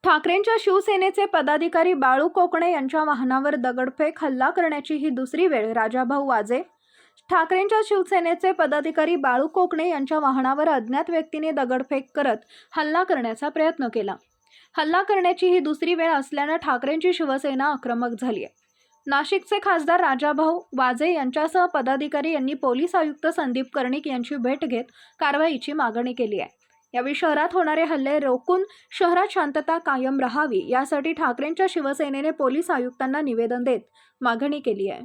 ठाकरेंच्या शिवसेनेचे पदाधिकारी बाळू कोकणे यांच्या वाहनावर दगडफेक हल्ला करण्याची ही दुसरी वेळ. राजाभाऊ वाजे. ठाकरेंच्या शिवसेनेचे पदाधिकारी बाळू कोकणे यांच्या वाहनावर अज्ञात व्यक्तीने दगडफेक करत हल्ला करण्याचा प्रयत्न केला. हल्ला करण्याची ही दुसरी वेळ असल्याने ठाकरेंची शिवसेना आक्रमक झाली आहे. नाशिकचे खासदार राजाभाऊ वाजे यांच्यासह पदाधिकारी यांनी पोलीस आयुक्त संदीप कर्णिक यांची भेट घेत कारवाईची मागणी केली आहे. यावेळी शहरात होणारे हल्ले रोखून शहरात शांतता कायम राहावी यासाठी ठाकरेंच्या शिवसेनेने पोलीस आयुक्तांना निवेदन देत मागणी केली आहे.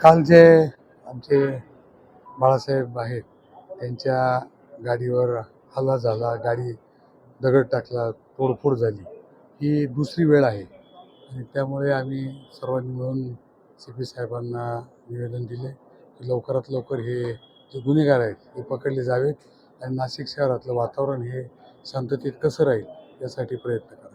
काल जे आमचे बाळासाहेब आहेत त्यांच्या गाडीवर हल्ला झाला, गाडी दगड टाकला, तोडफोड झाली, ही दुसरी वेळ आहे आणि त्यामुळे आम्ही सर्वांनी मिळून CP साहेबांना निवेदन दिले की लवकरात लवकर हे जे गुन्हेगार आहेत हे पकडले जावेत आणि नाशिक शहरातलं वातावरण हे शांततेत कसं राहील यासाठी प्रयत्न करा.